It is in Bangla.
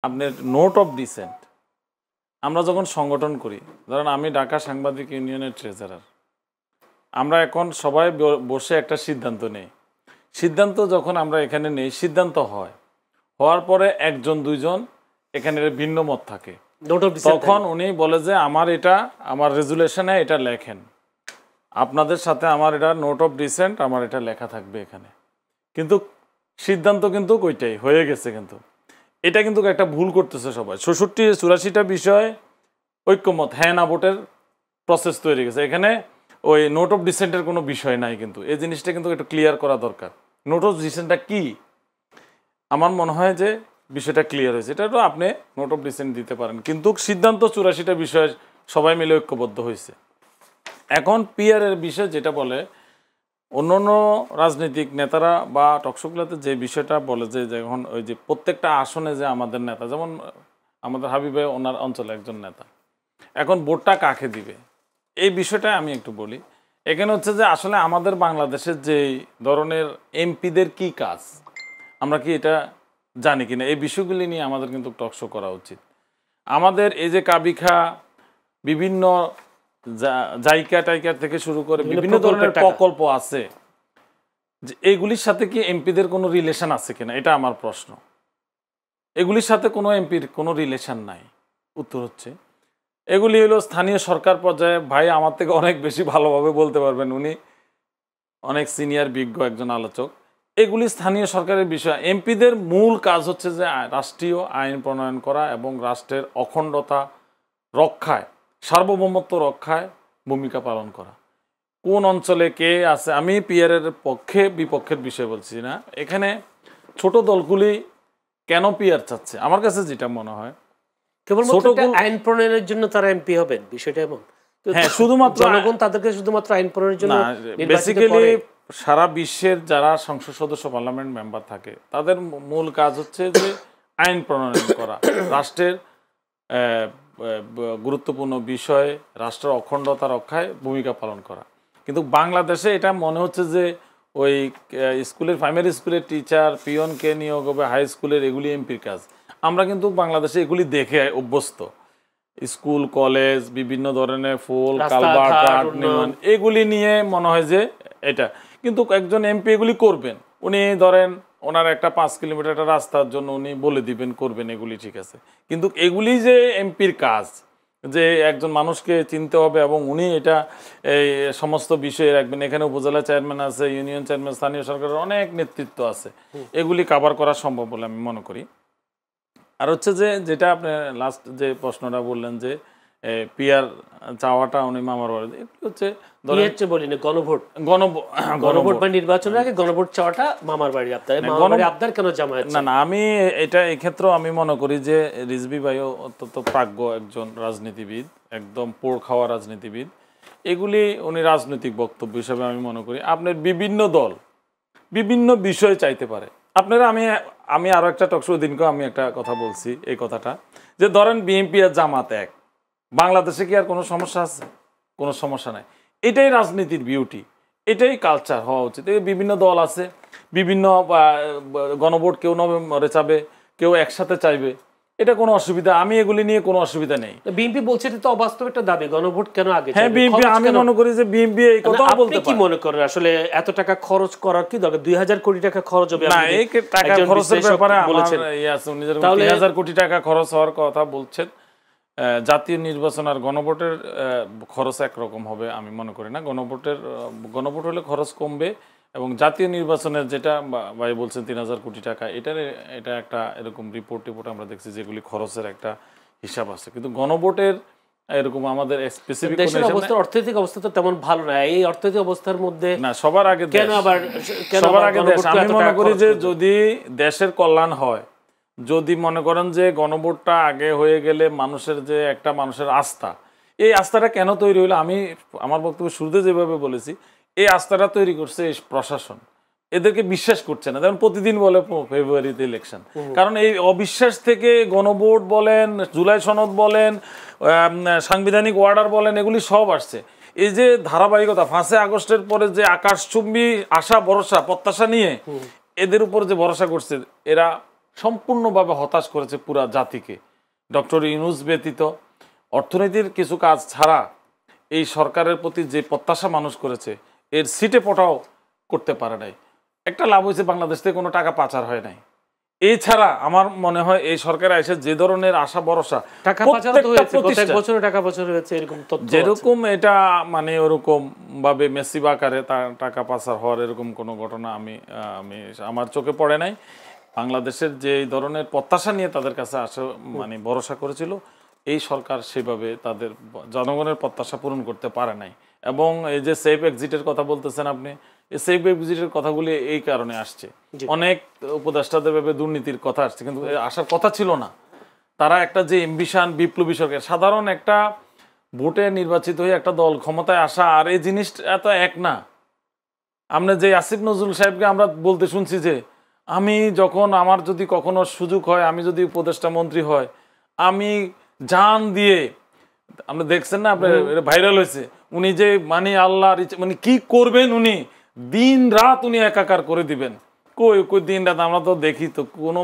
আপনার নোট অফ ডিসেন্ট আমরা যখন সংগঠন করি, ধরেন আমি ঢাকা সাংবাদিক ইউনিয়নের ট্রেজারার, আমরা এখন সবাই বসে একটা সিদ্ধান্ত নেই। সিদ্ধান্ত যখন আমরা এখানে নেই, সিদ্ধান্ত হওয়ার পরে একজন দুইজন এখানে ভিন্ন মত থাকে, তখন উনি বলে যে আমার রেজুলেশনে এটা লেখেন, আপনাদের সাথে আমার এটা নোট অফ ডিসেন্ট আমার এটা লেখা থাকবে এখানে। কিন্তু সিদ্ধান্ত কিন্তু ওইটাই হয়ে গেছে, কিন্তু এটা কিন্তু একটা ভুল করতেছে সবাই। 64-84টা বিষয় ঐক্যমত হ্যাঁ না ভোটের প্রসেস তৈরি গেছে, এখানে ওই নোট অফ ডিসেন্টের কোনো বিষয় নাই। কিন্তু এই জিনিসটা কিন্তু একটু ক্লিয়ার করা দরকার। নোট অফ ডিসেন্টটা কি, আমার মনে হয় যে বিষয়টা ক্লিয়ার হয়েছে। এটা তো আপনি নোট অফ ডিসেন্ট দিতে পারেন, কিন্তু সিদ্ধান্ত 84টা বিষয় সবাই মিলে ঐক্যবদ্ধ হয়েছে। এখন পিআরের বিষয় যেটা বলে অন্য অন্য রাজনৈতিক নেতারা বা টকশোগুলোতে যে বিষয়টা বলে যে যখন ওই যে প্রত্যেকটা আসনে যে আমাদের নেতা, যেমন আমাদের হাবিব ভাই ওনার অঞ্চলে একজন নেতা, এখন ভোটটা কাকে দিবে এই বিষয়টা আমি একটু বলি। এখানে হচ্ছে যে আসলে আমাদের বাংলাদেশের যে ধরনের এমপিদের কি কাজ আমরা কি এটা জানি কিনা, এই বিষয়গুলি নিয়ে আমাদের কিন্তু টকশো করা উচিত। আমাদের এই যে কাবিখা বিভিন্ন জায়গা টাইকা থেকে শুরু করে বিভিন্ন ধরনের প্রকল্প আছে, যে এগুলির সাথে কি এমপিদের কোনো রিলেশন আছে কিনা, এটা আমার প্রশ্ন। এগুলির সাথে কোনো এমপির কোনো রিলেশন নাই। উত্তর হচ্ছে এগুলি হলো স্থানীয় সরকার পর্যায়ে, ভাই আমার থেকে অনেক বেশি ভালোভাবে বলতে পারবেন, উনি অনেক সিনিয়র বিজ্ঞ একজন আলোচক। এগুলি স্থানীয় সরকারের বিষয়। এমপিদের মূল কাজ হচ্ছে যে রাষ্ট্রীয় আইন প্রণয়ন করা এবং রাষ্ট্রের অখণ্ডতা রক্ষায়, সার্বভৌমত্ব রক্ষায় ভূমিকা পালন করা। কোন অঞ্চলে কে আছে, আমি পিআরের পক্ষে বিপক্ষের বিষয় বলছি না, এখানে ছোট দলগুলি কেন পিআর চাচ্ছে, আমার কাছে যেটা মনে হয় কেবলমাত্র আইন প্রণয়নের জন্য তারা এমপি হবেন, বিষয়টা এমন। হ্যাঁ, শুধুমাত্র জনগণ তাদেরকে শুধুমাত্র আইন প্রণয়নের জন্য বেসিক্যালি সারা বিশ্বের যারা সংসদ সদস্য পার্লামেন্ট মেম্বার থাকে তাদের মূল কাজ হচ্ছে যে আইন প্রণয়ন করা, রাষ্ট্রের গুরুত্বপূর্ণ বিষয়ে রাষ্ট্রের অখণ্ডতা রক্ষায় ভূমিকা পালন করা। কিন্তু বাংলাদেশে এটা মনে হচ্ছে যে ওই স্কুলের প্রাইমারি স্কুলের টিচার পিয়নকে নিয়োগ হবে, হাই স্কুলের এগুলি এমপির কাজ। আমরা কিন্তু বাংলাদেশে এগুলি দেখে অভ্যস্ত, স্কুল কলেজ বিভিন্ন ধরনের ফুল কালভার্ট নির্মাণ এগুলি নিয়ে মনে হয় যে এটা, কিন্তু একজন এমপি এগুলি করবেন, উনি ধরেন ওনার একটা 5 কিলোমিটার একটা রাস্তার জন্য উনি বলে দিবেন করবেন, এগুলি ঠিক আছে। কিন্তু এগুলি যে এমপির কাজ, যে একজন মানুষকে চিনতে হবে এবং উনি এটা এই সমস্ত বিষয়ে রাখবেন, এখানে উপজেলা চেয়ারম্যান আছে, ইউনিয়ন চেয়ারম্যান, স্থানীয় সরকারের অনেক নেতৃত্ব আছে, এগুলি কভার করা সম্ভব বলে আমি মনে করি। আর হচ্ছে যে যেটা আপনি লাস্ট যে প্রশ্নটা বললেন যে পিআর চাওয়াটা উনি মামার বাড়ি, এগুলো হচ্ছে গণভোট বা নির্বাচনের আগে গণভোট চাওয়াটা মামার বাড়ি আপনার কেন জামায়াত? না, আমি এটা এই ক্ষেত্রেও আমি মনে করি যে রিজভী ভাইও অত্যন্ত প্রাজ্ঞ একজন রাজনীতিবিদ, একদম পোড় খাওয়া রাজনীতিবিদ। এগুলি উনি রাজনৈতিক বক্তব্য হিসাবে আমি মনে করি আপনার বিভিন্ন দল বিভিন্ন বিষয় চাইতে পারে। আপনারা আমি আরো একটা টকশো দিনকে আমি একটা কথা বলছি, এই কথাটা যে ধরেন বিএনপি আর জামাত এক, বাংলাদেশে কি আর কোনো সমস্যা আছে? কোনো সমস্যা নাই। এটাই রাজনীতির বিউটি, এটাই কালচার হওয়া উচিত। বিভিন্ন দল আছে, বিভিন্ন গণভোট, কেউ নভেম্বরে চাবে, কেউ একসাথে চাইবে, এটা কোনো অসুবিধা, আমি এগুলি নিয়ে কোনো অসুবিধা নেই। বিএনপি বলছে এটা তো অবাস্তব একটা দাবি, গণভোট কেন আগে? হ্যাঁ, বিএনপি, আমি মনে করি যে বিএনপি এই কথা বলতে পারে। কি মনে করেন আসলে এত টাকা খরচ করার কি দরকার? 2000 কোটি টাকা খরচ হবে না, এই টাকা খরচের ব্যাপারে বলেছেন উনি যেরকম 3000 কোটি টাকা খরচ হওয়ার কথা বলছেন। জাতীয় নির্বাচন আর গণভোটের খরচ একরকম হবে আমি মনে করি না। গণভোট হলে খরচ কমবে এবং জাতীয় নির্বাচনের যেটা ভাই বলছেন 3000 কোটি টাকা, এটা একটা এরকম রিপোর্ট আমরা দেখছি যেগুলি খরচের একটা হিসাব আছে। কিন্তু গণভোটের এরকম আমাদের স্পেসিফিক দেশের অবস্থা, অর্থনৈতিক অবস্থা তো তেমন ভালো না। এই অর্থনৈতিক অবস্থার মধ্যে না, সবার আগে দেশ। আমি মনে করি যে যদি দেশের কল্যাণ হয়, যদি মনে করেন যে গণভোটটা আগে হয়ে গেলে মানুষের যে একটা মানুষের আস্থা, এই আস্থাটা কেন তৈরি হলো, আমি আমার বক্তব্য শুরুতে যেভাবে বলেছি, এই আস্থাটা তৈরি করছে এই প্রশাসন, এদেরকে বিশ্বাস করছে না। যেমন প্রতিদিন বলে ফেব্রুয়ারিতে ইলেকশন, কারণ এই অবিশ্বাস থেকে গণভোট বলেন, জুলাই সনদ বলেন, সাংবিধানিক অর্ডার বলেন, এগুলি সব আসছে। এই যে ধারাবাহিকতা 5 আগস্টের পরে যে আকাশচুম্বী আশা ভরসা প্রত্যাশা নিয়ে এদের উপর যে ভরসা করছে, এরা সম্পূর্ণভাবে হতাশ করেছে পুরা জাতিকে। ডক্টর ইউনূস ব্যতীত অর্থনীতির কিছু কাজ ছাড়া এই সরকারের প্রতি যে প্রত্যাশা মানুষ করেছে এর সিটে পটাও করতে পারে নাই। একটা লাভ হয়েছে, বাংলাদেশ থেকে কোনো টাকা পাচার হয় নাই। এছাড়া আমার মনে হয় এই সরকারে এসে যে ধরনের আশা ভরসা, টাকা পাচার তো হয়েছে, প্রত্যেক বছরে টাকা পাচার হয়েছে এরকম তথ্য আছে। যেরকম এটা মানে ওরকম ভাবে মেসিভ আকারে টাকা পাচার হওয়ার এরকম কোনো ঘটনা আমি আমার চোখে পড়ে নাই। বাংলাদেশের যে ধরনের প্রত্যাশা নিয়ে তাদের কাছে আসে মানে ভরসা করেছিল, এই সরকার সেভাবে তাদের জনগণের প্রত্যাশা পূরণ করতে পারে নাই। এবং এই যে সেফ এক্সিটের কথা বলতেছেন আপনি, এই সেফ এক্সিটের কথাগুলি এই কারণে আসছে, অনেক উপদেষ্টাদের ভেবে দুর্নীতির কথা আসছে, কিন্তু আসার কথা ছিল না। তারা একটা যে এমবিশন, বিপ্লবী সরকার, সাধারণ একটা ভোটে নির্বাচিত হয়ে একটা দল ক্ষমতায় আসা আর এই জিনিসটা এত এক না। আমরা যে আসিফ নজরুল সাহেবকে আমরা বলতে শুনছি যে আমি যখন আমার যদি কখনো সুযোগ হয়, আমি যদি উপদেষ্টা মন্ত্রী হয়, আমি জান দিয়ে, আপনি দেখছেন না, আপনার ভাইরাল হয়েছে, উনি যে মানে আল্লাহর মানে কি করবেন, উনি দিন রাত উনি একাকার করে দিবেন। কই দিন রাত আমরা তো দেখি তো কোনো